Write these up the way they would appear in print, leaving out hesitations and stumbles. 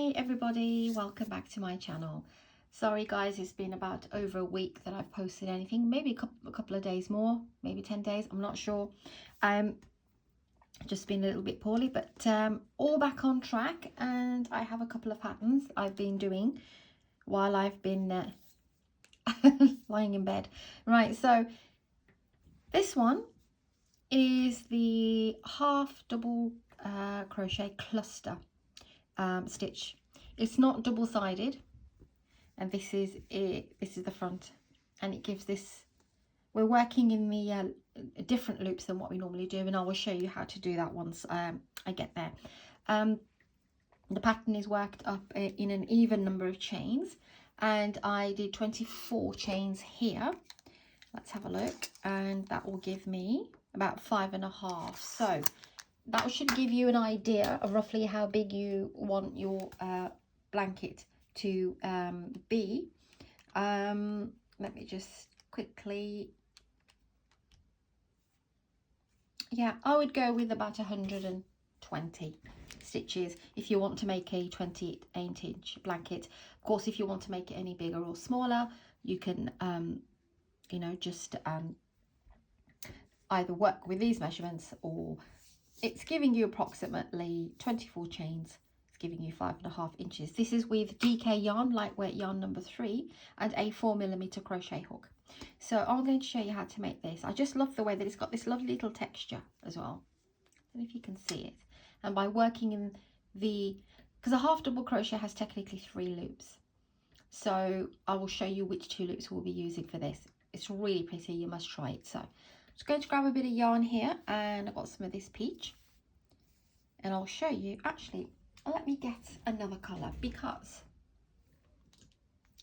Hi everybody, welcome back to my channel. Sorry guys, it's been about over a week that I've posted anything, maybe a couple of days more, maybe 10 days, I'm not sure. Just been a little bit poorly, but all back on track, and I have a couple of patterns I've been doing while I've been lying in bed. Right, so this one is the half double crochet cluster stitch. It's not double-sided, and this is it. This is the front, and it gives this. We're working in the different loops than what we normally do, and I will show you how to do that once I get there. The pattern is worked up in an even number of chains, and I did 24 chains here. Let's have a look, and that will give me about 5.5. So that should give you an idea of roughly how big you want your blanket to be. Let me just quickly, yeah, I would go with about 120 stitches if you want to make a 28-inch blanket. Of course, if you want to make it any bigger or smaller, you can you know, just either work with these measurements, or it's giving you approximately 24 chains. It's giving you 5.5 inches. This is with DK yarn, lightweight yarn number 3, and a 4mm crochet hook. So I'm going to show you how to make this. I just love the way that it's got this lovely little texture as well. I don't know if you can see it. And by working in the, because a half double crochet has technically 3 loops. So I will show you which 2 loops we'll be using for this. It's really pretty, you must try it. So just going to grab a bit of yarn here, and I've got some of this peach, and I'll show you. Actually, let me get another colour, because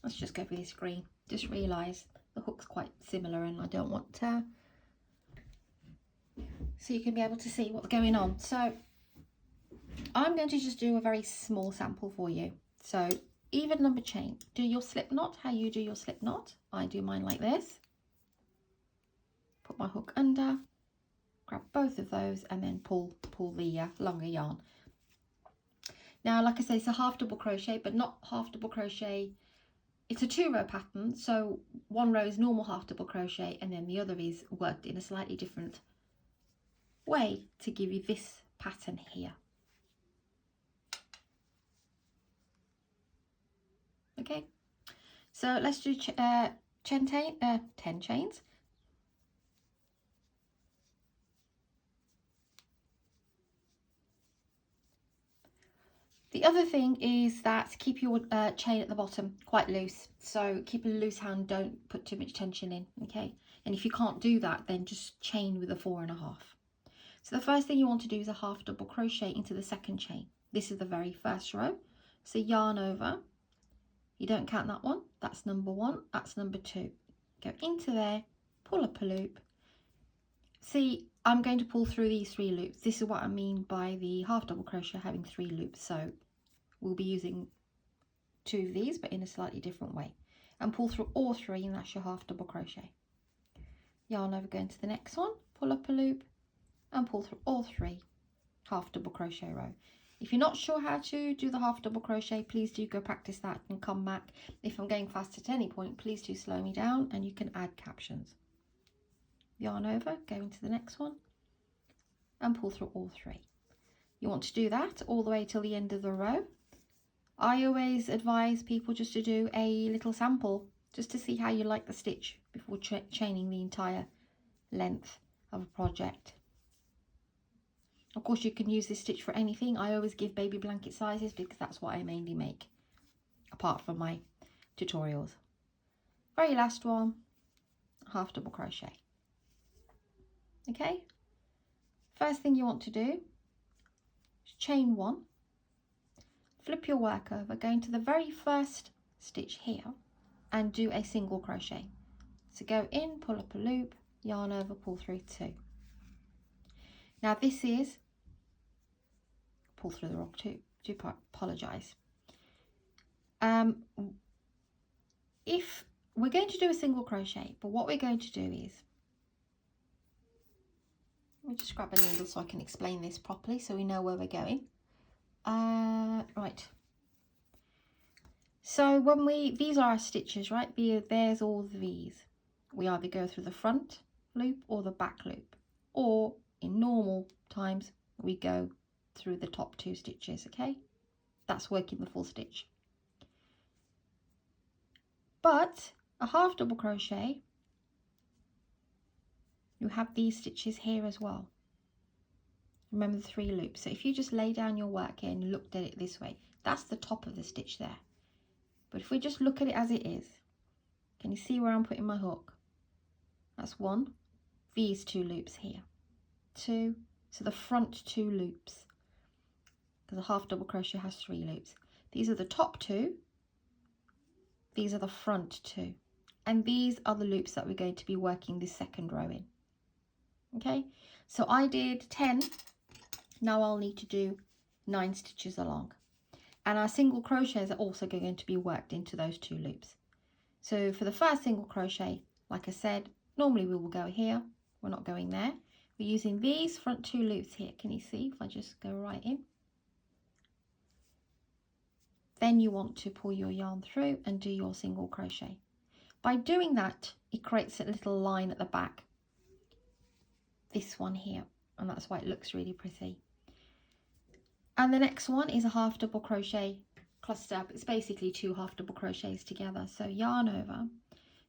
let's just go for this green. Just realised the hook's quite similar, and I don't want to, so you can be able to see what's going on. So I'm going to just do a very small sample for you. So even number chain, do your slip knot how you do your slip knot. I do mine like this. Put my hook under, grab both of those, and then pull the longer yarn. Now, like I say, it's a half double crochet, but not half double crochet. It's a 2-row pattern, so one row is normal half double crochet, and then the other is worked in a slightly different way to give you this pattern here. Okay, so let's do 10 chains. The other thing is that keep your chain at the bottom quite loose. So keep a loose hand, don't put too much tension in, okay? And if you can't do that, then just chain with a 4.5. So the first thing you want to do is a half double crochet into the second chain. This is the very first row. So yarn over. You don't count that one. That's number 1. That's number 2. Go into there, pull up a loop. See, I'm going to pull through these 3 loops. This is what I mean by the half double crochet having 3 loops. So we'll be using 2 of these, but in a slightly different way. And pull through all 3, and that's your half double crochet. Yarn over, go into the next one, pull up a loop, and pull through all 3, half double crochet row. If you're not sure how to do the half double crochet, please do go practice that and come back. If I'm going fast at any point, please do slow me down, and you can add captions. Yarn over, go into the next one, and pull through all 3. You want to do that all the way till the end of the row. I always advise people just to do a little sample, just to see how you like the stitch before chaining the entire length of a project. Of course, you can use this stitch for anything. I always give baby blanket sizes because that's what I mainly make, apart from my tutorials. Very last one, half double crochet. Okay, first thing you want to do is chain 1, flip your work over, go into the very first stitch here, and do a single crochet. So go in, pull up a loop, yarn over, pull through 2. Now this is, pull through the wrong 2, do apologise. If we're going to do a single crochet, but what we're going to do is, let me just grab a needle so I can explain this properly so we know where we're going. Right, So when these are our stitches, right? There's all these. We either go through the front loop or the back loop, or in normal times we go through the top 2 stitches. Okay, that's working the full stitch. But a half double crochet, you have these stitches here as well. Remember the 3 loops. So if you just lay down your work here and looked at it this way, that's the top of the stitch there. But if we just look at it as it is, can you see where I'm putting my hook? That's 1. These 2 loops here. 2. So the front 2 loops, because a half double crochet has 3 loops. These are the top 2. These are the front 2. And these are the loops that we're going to be working this second row in. Okay, so I did 10. Now I'll need to do 9 stitches along. And our single crochets are also going to be worked into those 2 loops. So for the first single crochet, like I said, normally we will go here. We're not going there. We're using these front 2 loops here. Can you see if I just go right in? Then you want to pull your yarn through and do your single crochet. By doing that, it creates a little line at the back. This one here, and that's why it looks really pretty. And the next one is a half double crochet cluster. It's basically 2 half double crochets together. So yarn over,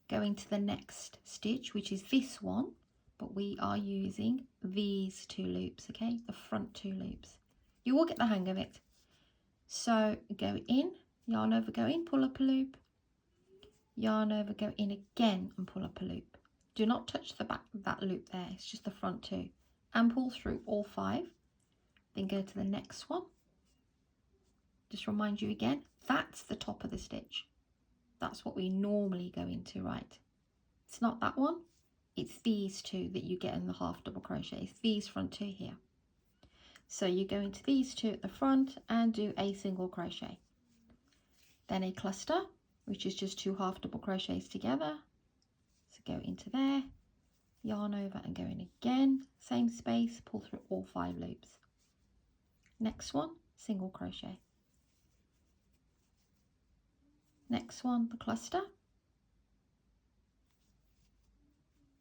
go into the next stitch, which is this one, but we are using these 2 loops, okay, the front 2 loops. You will get the hang of it. So go in, yarn over, go in, pull up a loop, yarn over, go in again and pull up a loop. Do not touch the back of that loop there, it's just the front 2, and pull through all 5. Then go to the next one. Just remind you again, that's the top of the stitch. That's what we normally go into, right? It's not that one, it's these 2 that you get in the half double crochet. It's these front 2 here. So you go into these 2 at the front and do a single crochet. Then a cluster, which is just 2 half double crochets together. So go into there, yarn over and go in again, same space, pull through all 5 loops. Next one, single crochet. Next one, the cluster.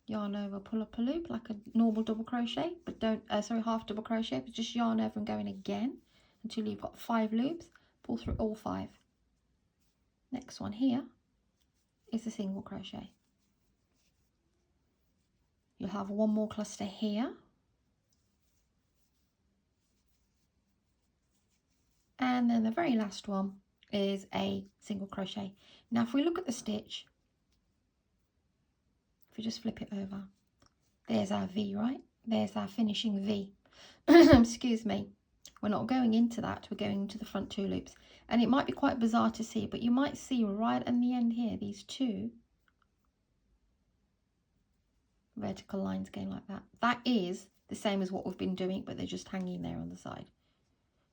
Yarn over, pull up a loop like a normal double crochet, but don't, half double crochet, but just yarn over and go in again until you've got 5 loops, pull through all 5. Next one here is a single crochet. You'll have one more cluster here. And then the very last one is a single crochet. Now if we look at the stitch, if we just flip it over, there's our V, right? There's our finishing V. Excuse me. We're not going into that, we're going into the front 2 loops. And it might be quite bizarre to see, but you might see right at the end here, these 2 vertical lines going like that. That is the same as what we've been doing, but they're just hanging there on the side.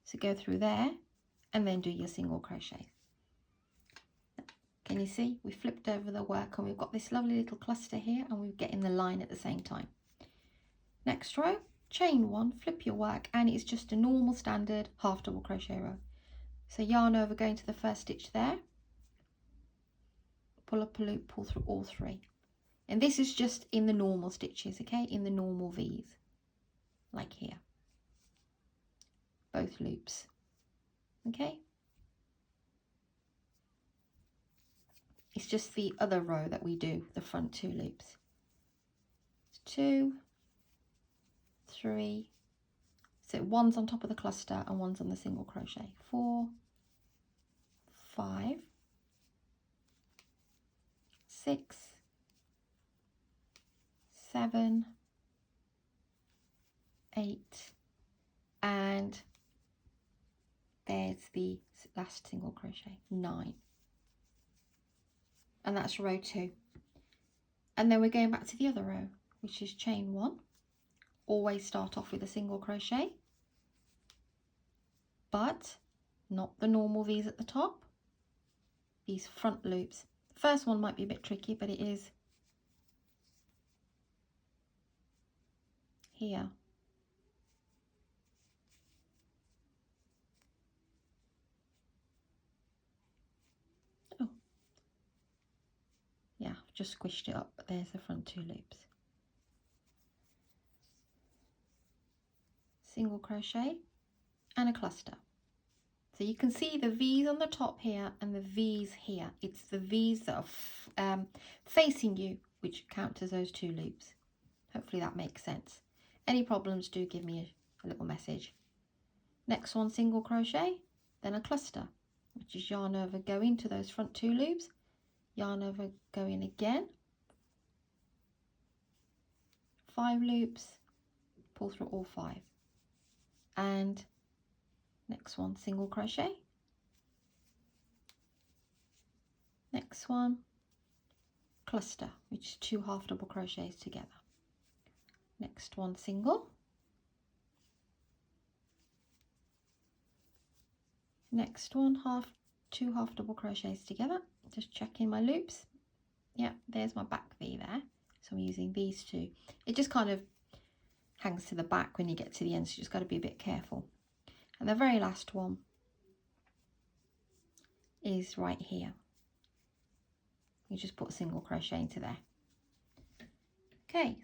So go through there and then do your single crochet. Can you see? We flipped over the work and we've got this lovely little cluster here and we're getting the line at the same time. Next row, chain 1, flip your work, and it's just a normal standard half double crochet row. So yarn over, go into the first stitch there, pull up a loop, pull through all 3. And this is just in the normal stitches, okay, in the normal V's, like here, both loops, okay. It's just the other row that we do, the front 2 loops. 2, 3, so one's on top of the cluster and one's on the single crochet. 4, 5, 6, 7, 8, and there's the last single crochet, 9. And that's row 2. And then we're going back to the other row, which is chain 1. Always start off with a single crochet, but not the normal V's at the top, these front loops. The first one might be a bit tricky, but it is here. just squished it up, but there's the front 2 loops. Single crochet and a cluster. So you can see the V's on the top here and the V's here. It's the V's that are facing you which count as those 2 loops. Hopefully that makes sense. Any problems, do give me a little message. Next one, single crochet, then a cluster, which is yarn over, go into those front 2 loops, yarn over, go in again, 5 loops, pull through all 5, and next one, single crochet, next one, cluster, which is 2 half double crochets together, next one, single, next one, 2 half double crochets together. Just checking my loops. Yeah, there's my back V there, so I'm using these 2. It just kind of hangs to the back when you get to the end, so you just got to be a bit careful. And the very last one is right here. You just put a single crochet into there. Okay,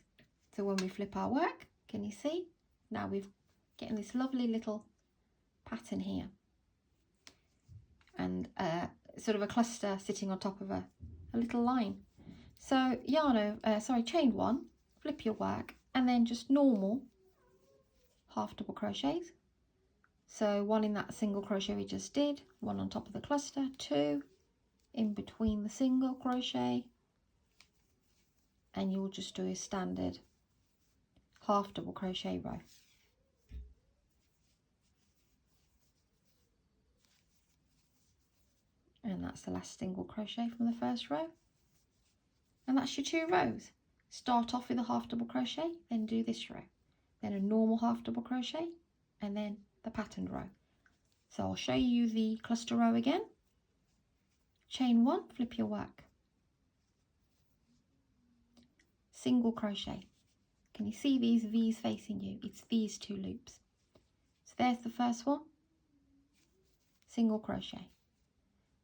so when we flip our work, can you see? Now we've getting this lovely little pattern here, and sort of a cluster sitting on top of a little line. So chain 1, flip your work, and then just normal half double crochets. So 1 in that single crochet we just did, 1 on top of the cluster, 2 in between the single crochet, and you'll just do a standard half double crochet row. And that's the last single crochet from the first row, and that's your 2 rows. Start off with a half double crochet, then do this row, then a normal half double crochet, and then the patterned row. So I'll show you the cluster row again. Chain 1, flip your work, single crochet. Can you see these V's facing you? It's these 2 loops. So there's the first one, single crochet,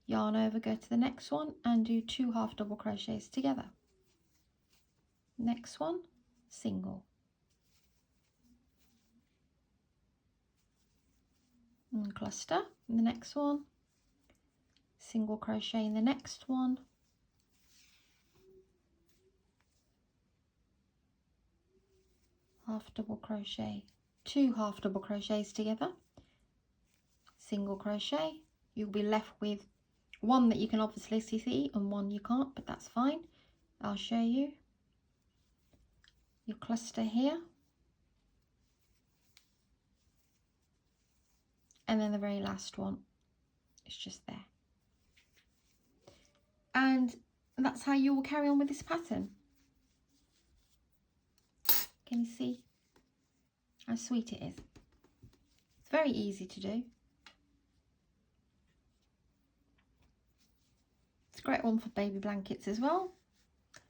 yarn over, go to the next one and do 2 half double crochets together. Next one, single, and cluster in the next one, single crochet in the next one, half double crochet, 2 half double crochets together, single crochet. You'll be left with 1 that you can obviously see and 1 you can't, but that's fine. I'll show you your cluster here, and then the very last one is just there. And that's how you will carry on with this pattern. Can you see how sweet it is? It's very easy to do. It's a great one for baby blankets as well,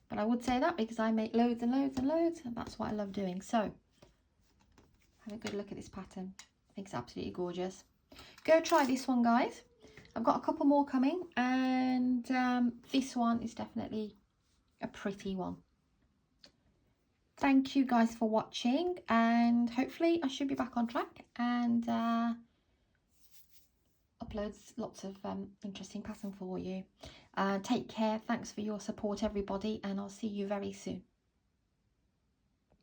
but I would say that because I make loads and loads and loads, and that's what I love doing. So have a good look at this pattern. I think it's absolutely gorgeous. Go try this one, guys. I've got a couple more coming, and this one is definitely a pretty one. Thank you guys for watching, and hopefully I should be back on track and uploads lots of interesting pattern for you. Take care. Thanks for your support, everybody, and I'll see you very soon.